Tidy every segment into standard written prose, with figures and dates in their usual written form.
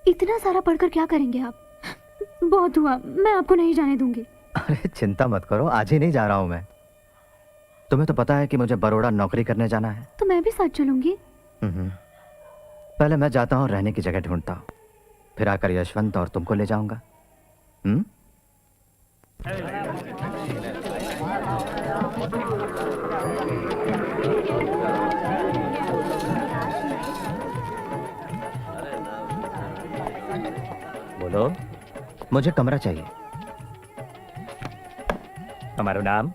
इतना सारा पढ़कर क्या करेंगे आप? बहुत हुआ, मैं आपको नहीं जाने दूंगी। अरे चिंता मत करो, आज ही नहीं जा रहा हूँ मैं। तुम्हें तो पता है कि मुझे बड़ौदा नौकरी करने जाना है। तो मैं भी साथ चलूंगी। पहले मैं जाता हूँ, रहने की जगह ढूंढता हूँ, फिर आकर यशवंत और तुमको ले जाऊंगा। बोलो। मुझे कमरा चाहिए। हमारा नाम?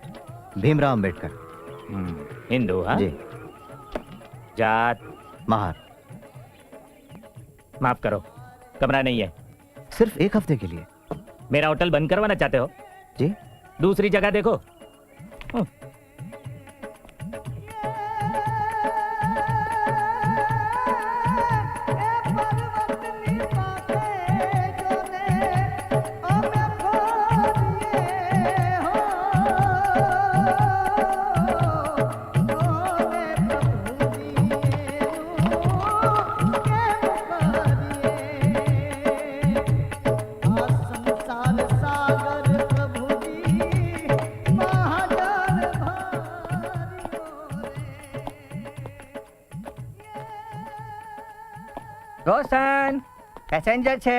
भीमराव अंबेडकर। हिंदू? हाँ जी। जात? महार। माफ करो, कमरा नहीं है। सिर्फ एक हफ्ते के लिए? मेरा होटल बंद करवाना चाहते हो? जी। दूसरी जगह देखो। रोशन, पैसेंजर छे।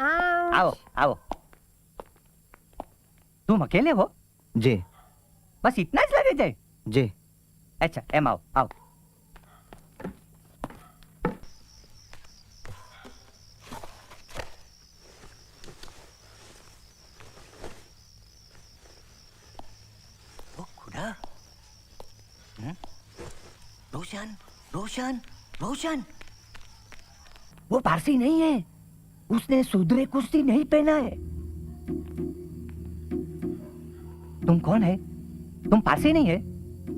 आओ आओ। तुम अकेले हो? जी। बस इतना ही लगेज है? जी। अच्छा, एम आओ आओ। खुदा। रोशन रोशन रोशन, वो पारसी नहीं है। उसने सुधरे कुश्ती नहीं पहना है। तुम कौन है? तुम पारसी नहीं है?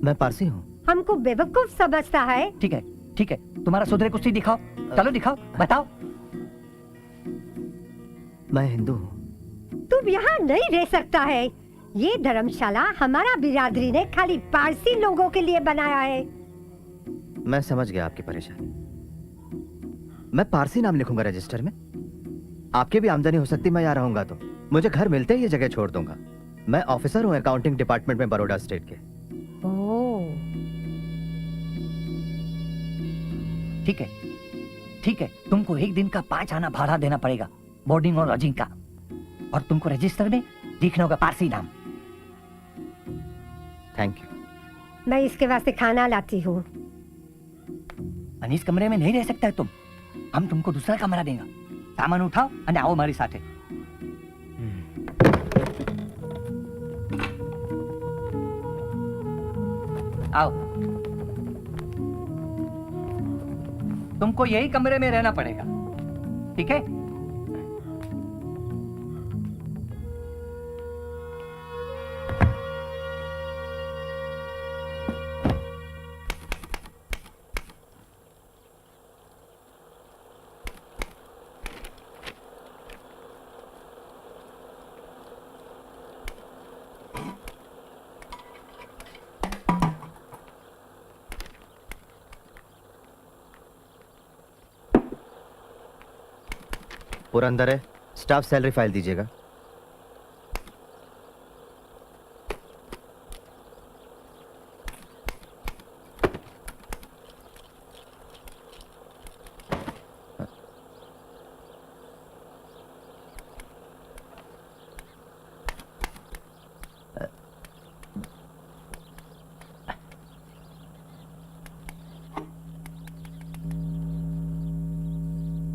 मैं पारसी हूँ। हमको बेवकूफ समझता है। ठीक है ठीक है, तुम्हारा सुधरे कुश्ती दिखाओ। चलो दिखाओ, बताओ। मैं हिंदू हूँ। तुम यहाँ नहीं रह सकता है। ये धर्मशाला हमारा बिरादरी ने खाली पारसी लोगों के लिए बनाया है। मैं समझ गया आपकी परेशानी। मैं पारसी नाम लिखूंगा रजिस्टर में। आपकी भी आमदनी हो सकती, मैं यहाँ रहूंगा तो। मुझे घर मिलते ही ये जगह छोड़ दूंगा। मैं ऑफिसर हूँ अकाउंटिंग डिपार्टमेंट में बड़ौदा स्टेट के। ठीक है ठीक है, तुमको एक दिन का 5 आना भाड़ा देना पड़ेगा, बोर्डिंग और लॉजिंग का। और तुमको रजिस्टर में लिखना होगा पारसी नाम। Thank you. मैं इसके वास्ते खाना लाती हूँ। इस कमरे में नहीं रह सकता है तुम। हम तुमको दूसरा कमरा देंगे। सामान उठाओ और आओ हमारी साथे। आओ। तुमको यही कमरे में रहना पड़ेगा, ठीक है? पूरा अंदर है। स्टाफ सैलरी फाइल दीजिएगा।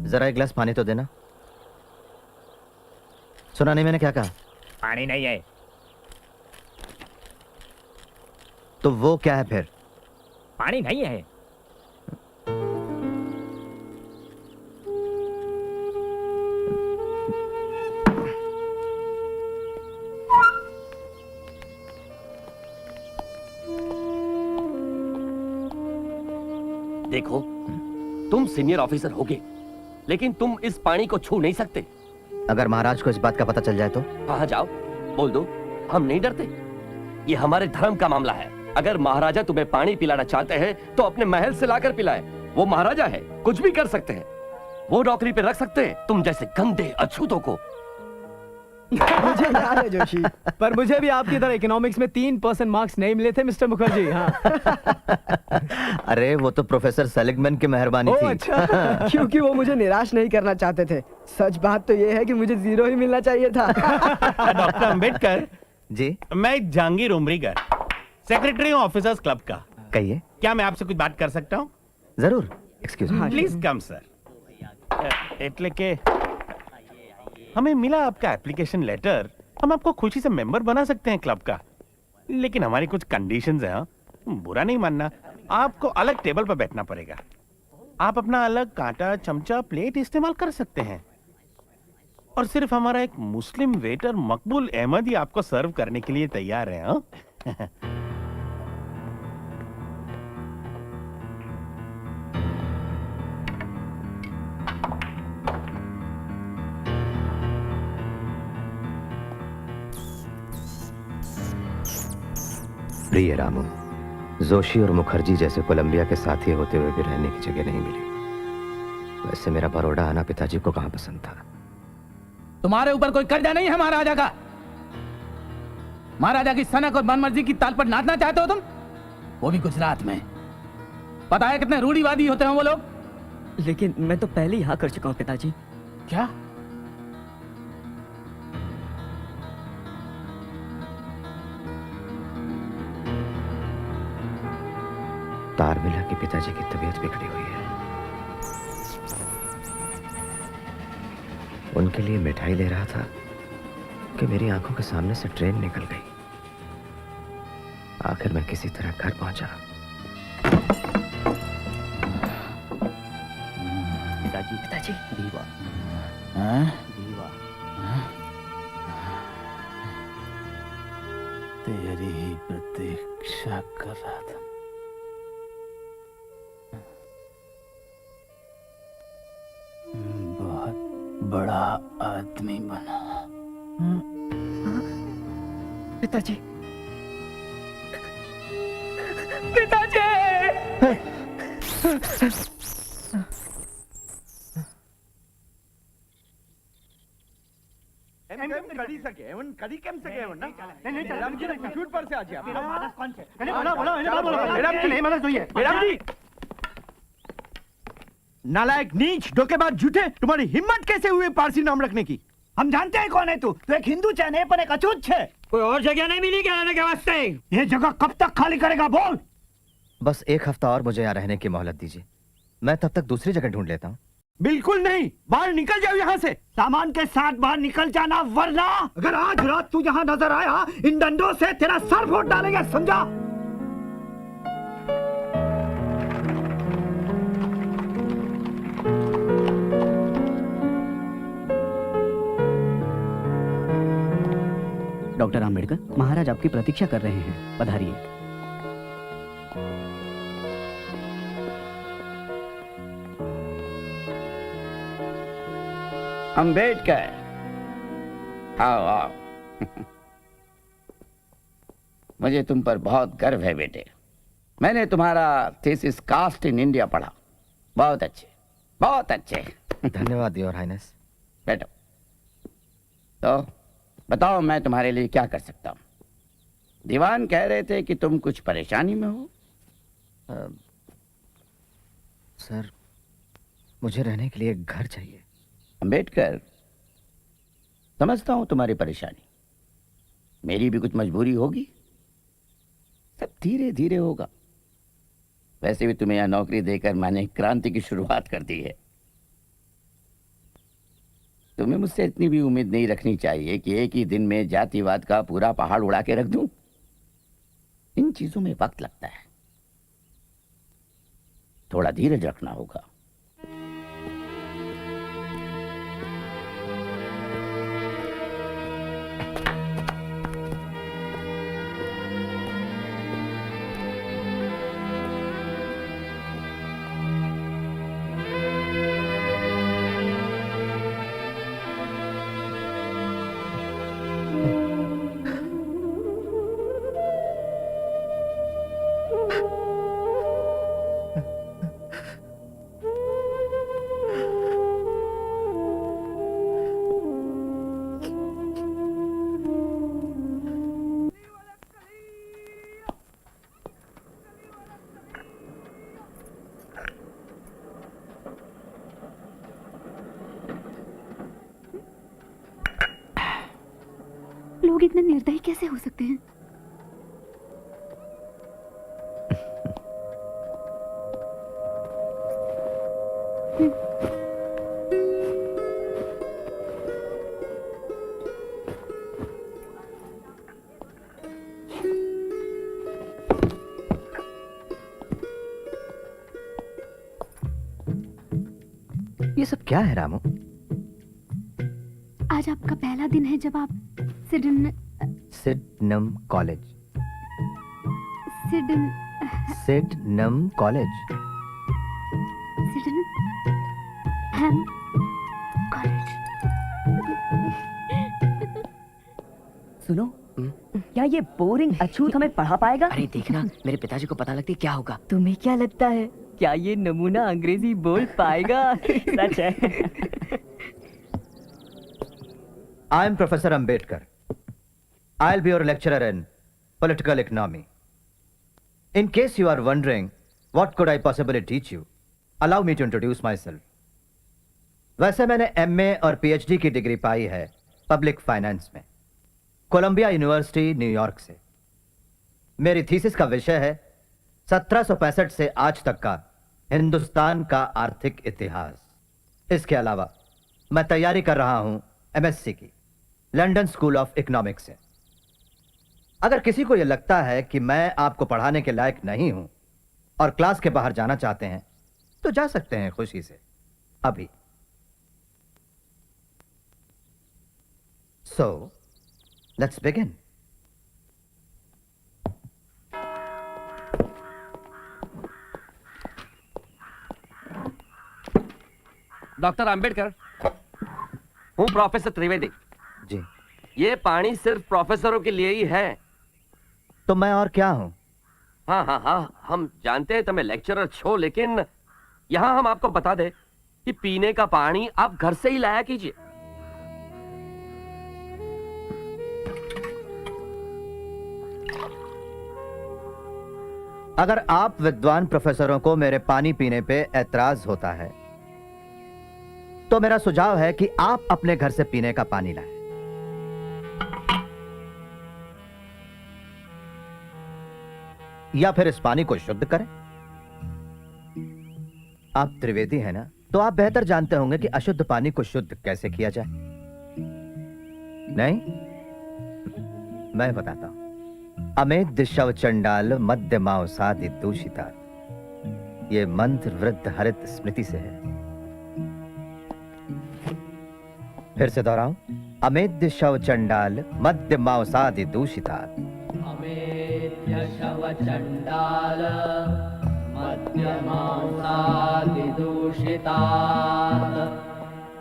जरा एक गिलास पानी तो देना। सुना नहीं मैंने क्या कहा? पानी नहीं है। तो वो क्या है फिर? पानी नहीं है। देखो, तुम सीनियर ऑफिसर होगे, लेकिन तुम इस पानी को छू नहीं सकते। अगर महाराज को इस बात का पता चल जाए तो? कहाँ जाओ, बोल दो, हम नहीं डरते। ये हमारे धर्म का मामला है। अगर महाराजा तुम्हें पानी पिलाना चाहते हैं तो अपने महल से लाकर पिलाए। वो महाराजा है, कुछ भी कर सकते हैं। वो नौकरी पे रख सकते हैं तुम जैसे गंदे अछूतों को। मुझे याद है जोशी, पर मुझे भी आपकी तरह इकोनॉमिक्स में 3% मार्क्स नहीं मिले थे मिस्टर मुखर्जी। हाँ। अरे वो तो प्रोफेसर सेलिगमैन की मेहरबानी ओह थी। अच्छा, क्योंकि वो मुझे निराश नहीं करना चाहते थे। सच बात तो ये है कि मुझे 0 ही मिलना चाहिए था। डॉक्टर अंबेडकर, जी मैं जहांगीर उमरीगर, सेक्रेटरी हूँ ऑफिसर्स क्लब का। कहिए। क्या मैं आपसे कुछ बात कर सकता हूँ? जरूर, excuse me. Please come sir. એટલે કે हमें मिला आपका एप्लीकेशन लेटर, हम आपको खुशी से मेंबर बना सकते हैं क्लब का, लेकिन हमारी कुछ कंडीशंस हैं। हाँ? बुरा नहीं मानना, आपको अलग टेबल पर बैठना पड़ेगा। आप अपना अलग कांटा, चमचा, प्लेट इस्तेमाल कर सकते हैं और सिर्फ हमारा एक मुस्लिम वेटर मकबूल अहमद ही आपको सर्व करने के लिए तैयार है। हाँ? प्रिय रामू, जोशी और मुखर्जी जैसे कोलंबिया के साथी होते हुए भी रहने की जगह नहीं मिली। वैसे मेरा बड़ौदा आना पिताजी को कहाँ पसंद था। तुम्हारे ऊपर कोई कर्जा नहीं है महाराजा का। महाराजा की सनक और मनमर्जी की ताल पर नाचना चाहते हो तुम, वो भी गुजरात में। पता है कितने रूढ़िवादी होते हैं वो लोग। लेकिन मैं तो पहले ही हाँ कर चुका हूँ पिताजी। क्या? तार मिला कि पिताजी की तबीयत बिगड़ी हुई है। उनके लिए मिठाई ले रहा था कि मेरी आंखों के सामने से ट्रेन निकल गई। आखिर मैं किसी तरह घर पहुंचा। पिताजी दीवा। हाँ? दीवा। तेरी ही प्रतीक्षा कर रहा था। बहुत बड़ा आदमी बना। पिताजी, पिताजी! नालायक, नीच, धोखेबाज, झूठे, तुम्हारी हिम्मत कैसे हुई पारसी नाम रखने की? हम जानते हैं कौन है तू। तो एक हिंदू छे ने पर एक अछूत छे। कोई और जगह नहीं मिली क्या रहने के वास्ते? ये जगह कब तक खाली करेगा बोल? बस 1 हफ्ता और मुझे यहाँ रहने की मोहलत दीजिए। मैं तब तक दूसरी जगह ढूंढ लेता हूँ। बिल्कुल नहीं, बाहर निकल जाओ यहाँ से। सामान के साथ बाहर निकल जाना, वरना अगर आज रात तू यहाँ नजर आया, इन डंडों से तेरा सर फोड़ डालेंगे, समझा? डॉक्टर आम्बेडकर, महाराज आपकी प्रतीक्षा कर रहे हैं, पधारिए। अंबेडकर, आओ आओ। मुझे तुम पर बहुत गर्व है बेटे। मैंने तुम्हारा थीसिस कास्ट इन इंडिया पढ़ा। बहुत अच्छे, बहुत अच्छे। धन्यवाद योर हाइनेस। बैठो। तो बताओ मैं तुम्हारे लिए क्या कर सकता हूँ? दीवान कह रहे थे कि तुम कुछ परेशानी में हो। सर, मुझे रहने के लिए एक घर चाहिए। अंबेडकर, समझता हूं तुम्हारी परेशानी। मेरी भी कुछ मजबूरी होगी। सब धीरे धीरे होगा। वैसे भी तुम्हें यहां नौकरी देकर मैंने क्रांति की शुरुआत कर दी है। तुम्हें मुझसे इतनी भी उम्मीद नहीं रखनी चाहिए कि एक ही दिन में जातिवाद का पूरा पहाड़ उड़ा के रख दूं। इन चीजों में वक्त लगता है, थोड़ा धीरज रखना होगा। लोग इतने निर्दयी कैसे हो सकते हैं? ये सब क्या है रामू? आज आपका पहला दिन है जब आप sedan सिडनम college. Sedan सिडनम college. Sedan हैम कॉलेज। सुनो, क्या ये बोरिंग अछूत हमें पढ़ा पाएगा? अरे देखना, मेरे पिताजी को पता लगती क्या होगा। तुम्हें क्या लगता है, क्या ये नमूना अंग्रेजी बोल पाएगा? सच है। I am Professor Ambedkar. I'll be your lecturer in political economy. In case you are wondering, what could I possibly teach you? Allow me to introduce myself. वैसे मैंने MA और PhD की डिग्री पाई है public finance में, Colombia university New York से। मेरी thesis का विषय है 1765 से आज तक का हिंदुस्तान का आर्थिक इतिहास। इसके अलावा मैं तैयारी कर रहा हूं MSc की लंदन स्कूल ऑफ इकोनॉमिक्स से। अगर किसी को यह लगता है कि मैं आपको पढ़ाने के लायक नहीं हूं और क्लास के बाहर जाना चाहते हैं तो जा सकते हैं खुशी से अभी। So let's begin. Doctor Ambedkar, हूँ प्रोफेसर त्रिवेदी जी। ये पानी सिर्फ प्रोफेसरों के लिए ही है। तो मैं और क्या हूं? हाँ हाँ हाँ, हम जानते हैं तुम्हें लेक्चरर छो, लेकिन यहाँ हम आपको बता दें कि पीने का पानी आप घर से ही लाया कीजिए। अगर आप विद्वान प्रोफेसरों को मेरे पानी पीने पे ऐतराज होता है तो मेरा सुझाव है कि आप अपने घर से पीने का पानी लाएं। या फिर इस पानी को शुद्ध करें। आप त्रिवेदी हैं ना, तो आप बेहतर जानते होंगे कि अशुद्ध पानी को शुद्ध कैसे किया जाए। नहीं, मैं बताता हूं। अमेध शव चंडाल मध्य मांसादि दूषिता, ये मंत्र वृद्ध हरित स्मृति से है। फिर से दोहराऊं, अमेध्य शव चंडाल मध्य मांसादि दूषिता। अमेध्य शव चंडाल मध्य मांसादि दूषिता,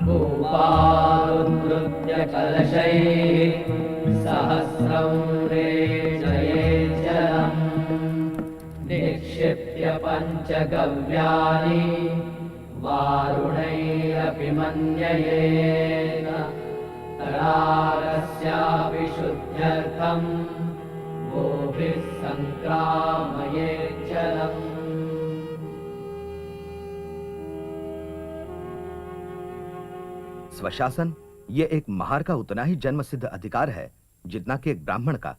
गोपालोद्धृत्य कलशैः सहस्रं रेचयेत् जलम्, निक्षिप्य पञ्चगव्यानि वारुणैरपि मन्ययेत्, तडागस्यापि शुद्ध्यर्थं गोभिः सङ्क्रामयेत् जलम्। स्वशासन ये एक महार का उतना ही जन्मसिद्ध अधिकार है जितना कि एक ब्राह्मण का,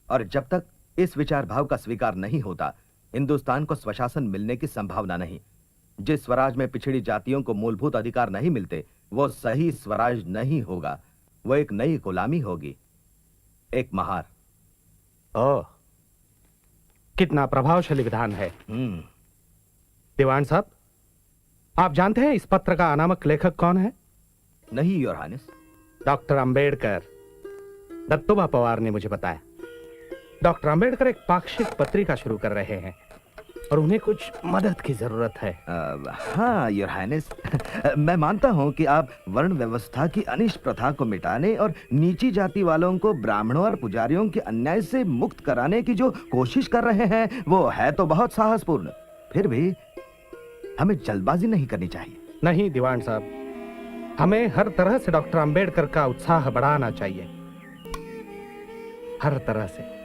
और जब तक इस विचार भाव का स्वीकार नहीं होता हिंदुस्तान को स्वशासन मिलने की संभावना नहीं। जिस स्वराज में पिछड़ी जातियों को मूलभूत अधिकार नहीं मिलते वो सही स्वराज नहीं होगा, वो एक नई गुलामी होगी, एक महार। ओह, कितना प्रभावशाली विधान है। दीवान साहब, आप जानते हैं इस पत्र का अनामक लेखक कौन है? नहीं your highness. Doctor Ambedkar. Dattoba Pawar ने मुझे बताया। डॉक्टर अंबेडकर एक पाक्षिक पत्रिका शुरू कर रहे हैं और उन्हें कुछ मदद की जरूरत है। हाँ योर हाइनेस, मैं मानता हूँ कि आप वर्ण व्यवस्था की अनिष्ट प्रथा को मिटाने और नीची जाति वालों को ब्राह्मणों और पुजारियों के अन्याय से मुक्त कराने की जो कोशिश कर रहे हैं वो है तो बहुत साहसपूर्ण। फिर भी हमें जल्दबाजी नहीं करनी चाहिए। नहीं दीवान साहब, हमें हर तरह से डॉक्टर अंबेडकर का उत्साह बढ़ाना चाहिए, हर तरह से।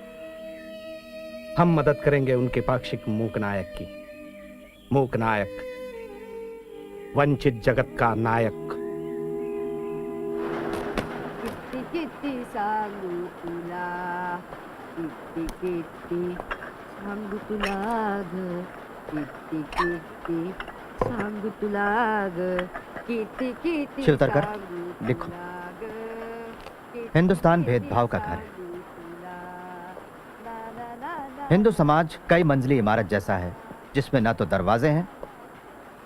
हम मदद करेंगे उनके पाक्षिक मूक नायक की। मूक नायक, वंचित जगत का नायक। किती सांगू तुला किती किती सांगू तुला ग किती किती सांगू तुला ग किती किती शिवतरकर, सांगू लिखो। तुला ग, किती हिंदुस्तान किती भेदभाव का घर है। सांगू तुला। ला ला ला ला। हिंदू समाज कई मंजिली इमारत जैसा है जिसमें ना तो दरवाजे हैं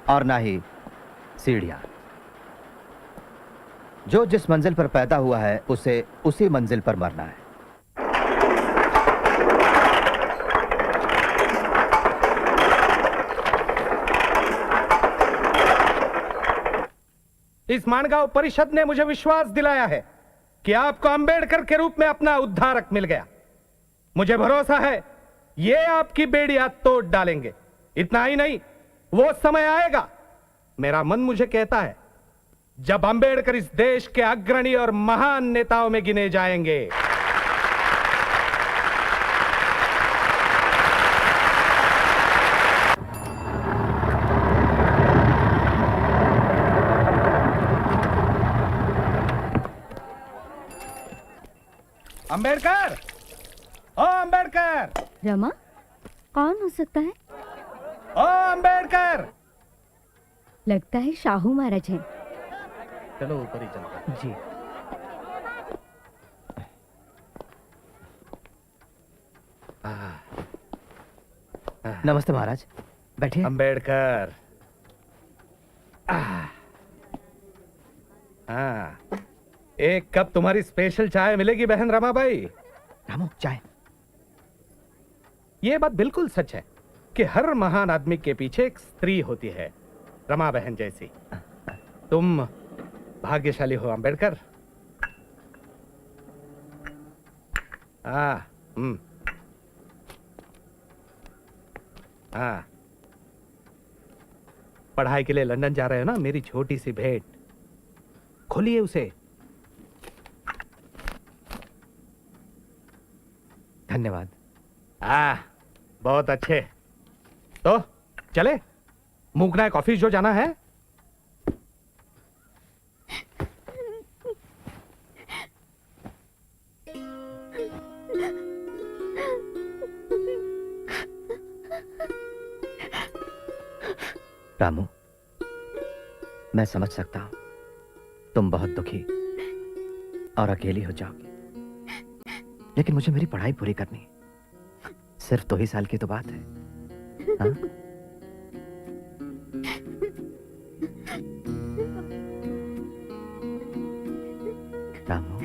और ना ही सीढ़ियां। जो जिस मंजिल पर पैदा हुआ है उसे उसी मंजिल पर मरना है। इस माणगांव परिषद ने मुझे विश्वास दिलाया है कि आपको अंबेडकर के रूप में अपना उद्धारक मिल गया। मुझे भरोसा है ये आपकी बेड़ियां तोड़ डालेंगे। इतना ही नहीं, वो समय आएगा, मेरा मन मुझे कहता है, जब अंबेडकर इस देश के अग्रणी और महान नेताओं में गिने जाएंगे। अंबेडकर, ओ अंबेडकर, रमा, कौन हो सकता है? ओ अंबेडकर। लगता है शाहू महाराज हैं। चलो ऊपर ही चलते हैं। जी। नमस्ते महाराज, बैठिए। अंबेडकर। हाँ, एक कप तुम्हारी स्पेशल चाय मिलेगी बहन रमाबाई। रामू, चाय। ये बात बिल्कुल सच है कि हर महान आदमी के पीछे एक स्त्री होती है, रमा बहन जैसी। तुम भाग्यशाली हो अंबेडकर। हाँ, हाँ। पढ़ाई के लिए लंदन जा रहे हो ना, मेरी छोटी सी भेंट। खोलिए उसे। धन्यवाद। बहुत अच्छे। तो चले, मूक नायक ऑफिस जो जाना है। रामू, मैं समझ सकता हूं तुम बहुत दुखी और अकेली हो जाओगी, लेकिन मुझे मेरी पढ़ाई पूरी करनी है। सिर्फ 2 ही साल की तो बात है। हाँ? रामू,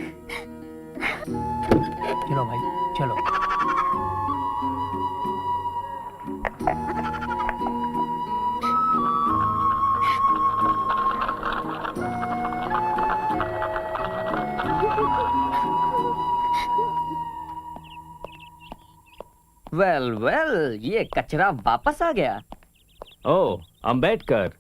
चलो भाई, चलो। वेल वेल, ये कचरा वापस आ गया। ओ, अंबेडकर।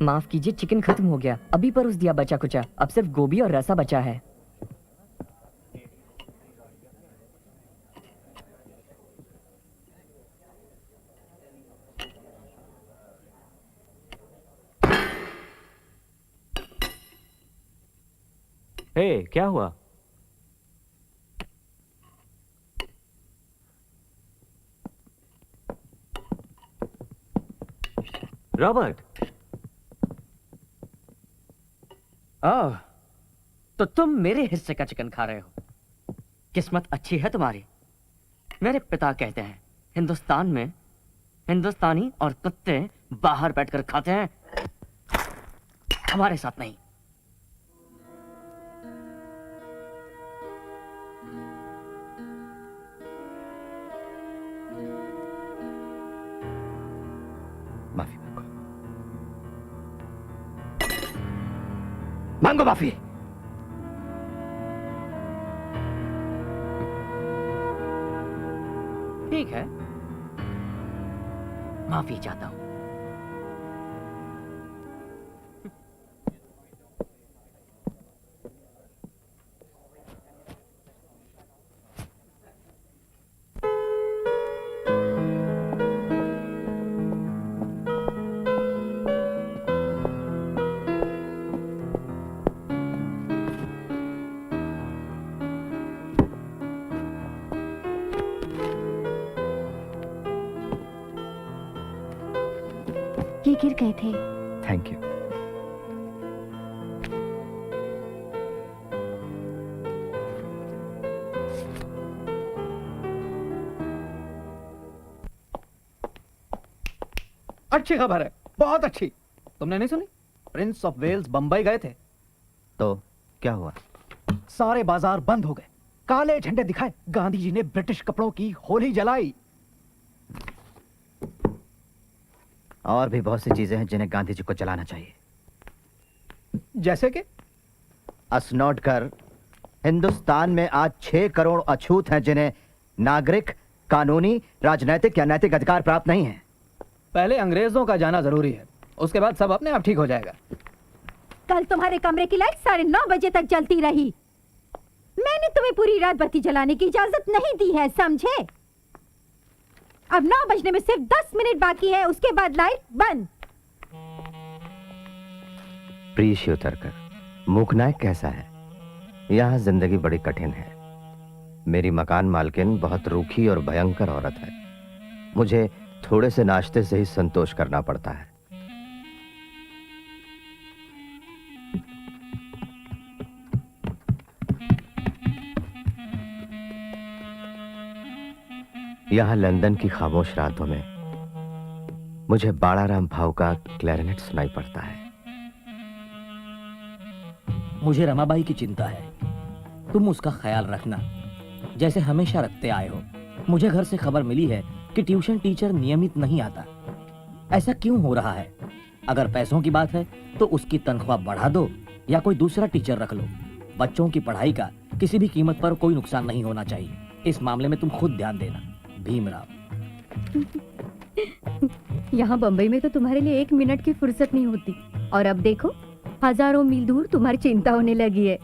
माफ कीजिए, चिकन खत्म हो गया। अभी परोस दिया बचा कुचा। अब सिर्फ गोभी और रसा बचा है। हे, क्या हुआ? रॉबर्ट। ओह, तो तुम मेरे हिस्से का चिकन खा रहे हो। किस्मत अच्छी है तुम्हारी। मेरे पिता कहते हैं, हिंदुस्तान में हिंदुस्तानी और कुत्ते बाहर बैठकर खाते हैं, हमारे साथ नहीं। माफी मांगो, मांगो माफी। ठीक है, माफी चाहता हूं। ये गिर गए थे। Thank you. अच्छी खबर है, बहुत अच्छी। तुमने नहीं सुनी? प्रिंस ऑफ वेल्स बंबई गए थे। तो क्या हुआ? सारे बाजार बंद हो गए, काले झंडे दिखाए, गांधी जी ने ब्रिटिश कपड़ों की होली जलाई। और भी बहुत सी चीजें हैं जिन्हें गांधी जी को जलाना चाहिए। जैसे कि असनोट कर, हिंदुस्तान में आज 6 करोड़ अछूत हैं जिन्हें नागरिक, कानूनी, राजनैतिक या नैतिक अधिकार प्राप्त नहीं है। पहले अंग्रेजों का जाना जरूरी है, उसके बाद सब अपने आप ठीक हो जाएगा। कल तुम्हारे कमरे की लाइट 9:30 बजे तक जलती रही। मैंने तुम्हें पूरी रात बत्ती जलाने की इजाजत नहीं दी है, समझे? अब 9 बजने में सिर्फ 10 मिनट बाकी है, उसके बाद लाइट बंद। प्रिय शिवतरकर, मूकनायक कैसा है? यहाँ जिंदगी बड़ी कठिन है। मेरी मकान मालकिन बहुत रूखी और भयंकर औरत है। मुझे थोड़े से नाश्ते से ही संतोष करना पड़ता है। यहाँ लंदन की खामोश रातों में मुझे बाड़ाराम भाव का क्लैरिनेट सुनाई पड़ता है। मुझे रमाबाई की चिंता है, तुम उसका ख्याल रखना जैसे हमेशा रखते आए हो। मुझे घर से खबर मिली है कि ट्यूशन टीचर नियमित नहीं आता। ऐसा क्यों हो रहा है? अगर पैसों की बात है तो उसकी तनख्वाह बढ़ा दो या कोई दूसरा टीचर रख लो। बच्चों की पढ़ाई का किसी भी कीमत पर कोई नुकसान नहीं होना चाहिए। इस मामले में तुम खुद ध्यान देना। भीमराव। यहाँ बम्बई में तो तुम्हारे लिए 1 मिनट की फुर्सत नहीं होती, और अब देखो हजारों मील दूर तुम्हारी चिंता होने लगी है।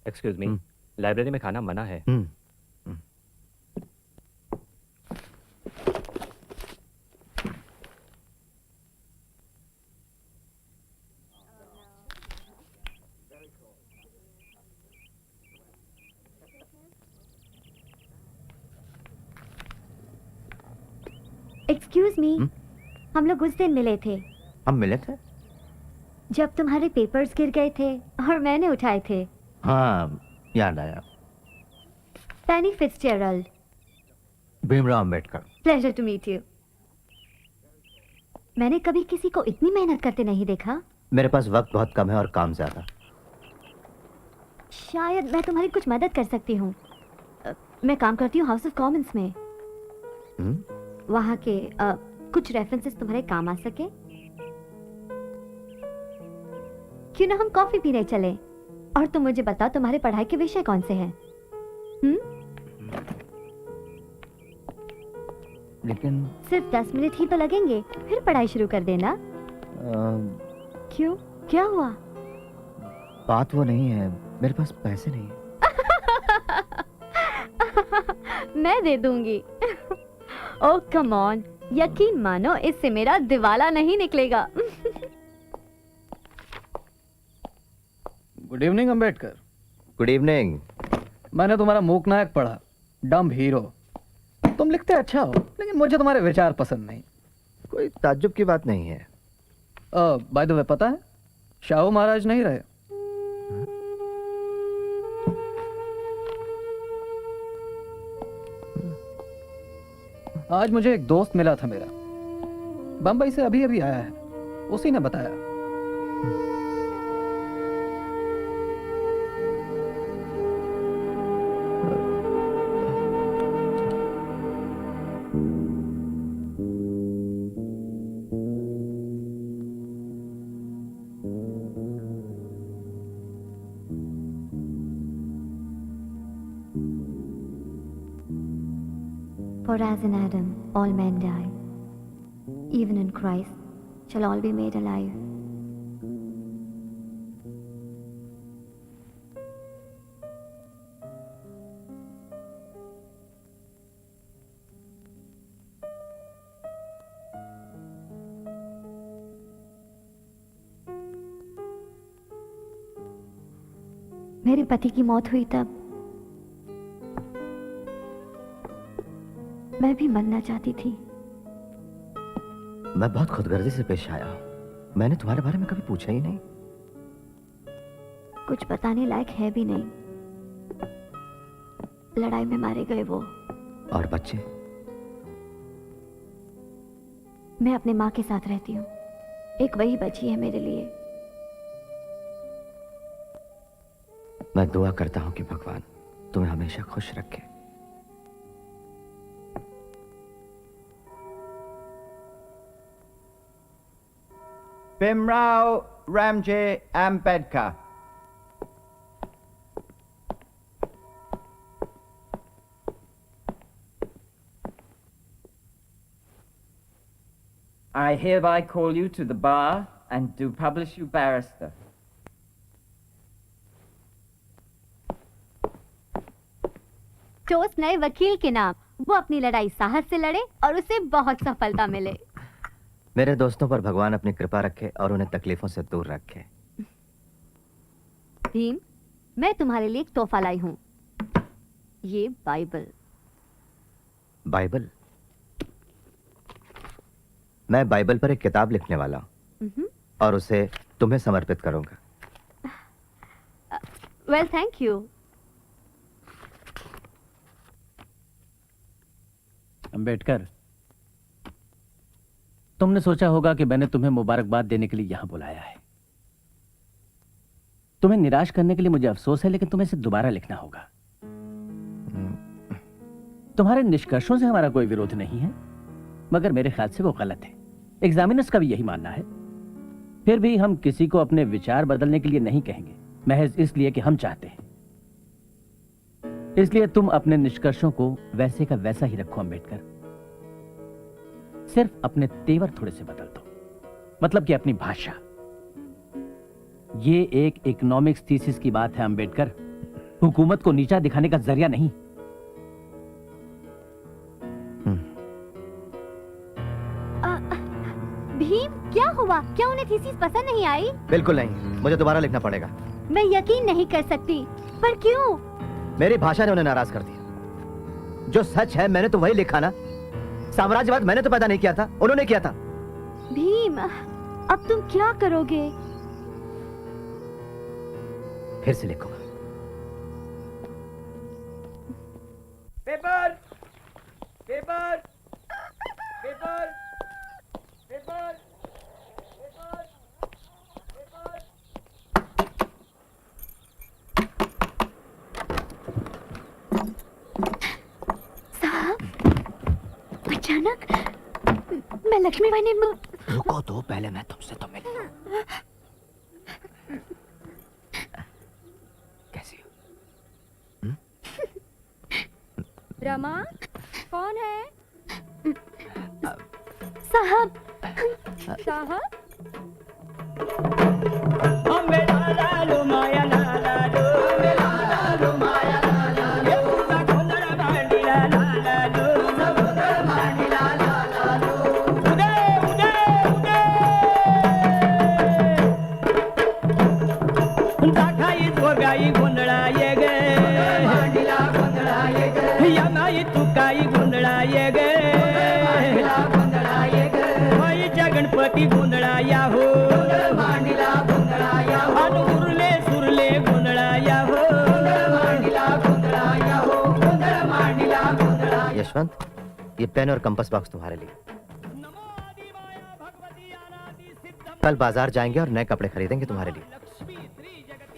एक्सक्यूज मी, लाइब्रेरी में खाना मना है। एक्सक्यूज मी, हम लोग उस दिन मिले थे हम मिले थे? जब तुम्हारे पेपर्स गिर गए थे और मैंने उठाए थे। हाँ, याद आया। Penny Fitzgerald. Bhimrao Ambedkar. Pleasure to meet you. मैंने कभी किसी को इतनी मेहनत करते नहीं देखा। मेरे पास वक्त बहुत कम है और काम ज्यादा। शायद मैं तुम्हारी कुछ मदद कर सकती हूँ। मैं काम करती हूँ हाउस ऑफ कॉमन्स में। वहाँ के कुछ रेफरेंसेस तुम्हारे काम आ सके। क्यों ना हम कॉफी पीने चले और तुम मुझे बताओ तुम्हारे पढ़ाई के विषय कौन से हैं? लेकिन सिर्फ 10 मिनट ही तो लगेंगे, फिर पढ़ाई शुरू कर देना। क्यों, क्या हुआ? बात वो नहीं है, मेरे पास पैसे नहीं है। मैं दे दूंगी। ओह कम ऑन, यकीन मानो इससे मेरा दिवाला नहीं निकलेगा। Good evening Ambedkar. Good evening. मैंने तुम्हारा मूकनायक पढ़ा, डम्ब हीरो। तुम लिखते अच्छा हो, लेकिन मुझे तुम्हारे विचार पसंद नहीं। कोई ताज्जुब की बात नहीं है। बाय द वे, पता है शाहू महाराज नहीं रहे। आज मुझे एक दोस्त मिला था मेरा, बंबई से अभी अभी आया है। उसी ने बताया। For as in Adam all men die, even in Christ shall all be made alive. मेरे पति की मौत हुई तब मैं भी मरना चाहती थी। मैं बहुत खुदगर्जी से पेश आया हूं। मैंने तुम्हारे बारे में कभी पूछा ही नहीं। कुछ बताने लायक है भी नहीं। लड़ाई में मारे गए वो। और बच्चे? मैं अपने माँ के साथ रहती हूँ। एक वही बची है मेरे लिए। मैं दुआ करता हूं कि भगवान तुम्हें हमेशा खुश रखे। Bimrao Ramji Ambedkar. I hereby call you to the bar and do publish you barrister. Toast नए वकील के नाम। वो अपनी लड़ाई साहस से लड़े और उसे बहुत सफलता मिले। मेरे दोस्तों पर भगवान अपनी कृपा रखे और उन्हें तकलीफों से दूर रखे। भीम, मैं तुम्हारे लिए एक तोहफा लाई हूँ। ये बाइबल। बाइबल? मैं बाइबल पर एक किताब लिखने वाला हूँ और उसे तुम्हें समर्पित करूंगा। Well, thank you. अंबेडकर, तुमने सोचा होगा कि मैंने तुम्हें मुबारकबाद देने के लिए यहां बुलाया है। तुम्हें निराश करने के लिए मुझे अफसोस है, लेकिन तुम्हें इसे दोबारा लिखना होगा। तुम्हारे निष्कर्षों से हमारा कोई विरोध नहीं है, मगर मेरे ख्याल से वो गलत है। एग्जामिनर्स का भी यही मानना है। फिर भी हम किसी को अपने विचार बदलने के लिए नहीं कहेंगे, महज इसलिए कि हम चाहते हैं। इसलिए तुम अपने निष्कर्षों को वैसे का वैसा ही रखो अंबेडकर। सिर्फ अपने तेवर थोड़े से बदल दो, मतलब कि अपनी भाषा। ये एक इकोनॉमिक्स थीसिस की बात है अंबेडकर, हुकूमत को नीचा दिखाने का जरिया नहीं। भीम, क्या हुआ? क्या उन्हें थीसिस पसंद नहीं आई? बिल्कुल नहीं, मुझे दोबारा लिखना पड़ेगा। मैं यकीन नहीं कर सकती। पर क्यों? मेरी भाषा ने उन्हें नाराज कर दिया। जो सच है मैंने तो वही लिखा ना। साम्राज्यवाद मैंने तो पैदा नहीं किया था, उन्होंने किया था। भीम, अब तुम क्या करोगे? फिर से लिखूंगा। Paper paper paper paper paper paper. साहब, अचानक मैं लक्ष्मीबाई ने रुको तो, पहले मैं तुमसे तो मिल लूं। कैसी हो? रमा, कौन है? साहब। साहब, गणपती गोंधळाया हो, मांडीला गोंधळाया हो, उरले सुरले गोंधळाया हो, मांडीला गोंधळाया हो, गोंधळ मांडीला गोंधळाया। यशवंत, ये पेन और कंपास बॉक्स तुम्हारे लिए। कल बाजार जाएंगे और नए कपड़े खरीदेंगे तुम्हारे लिए।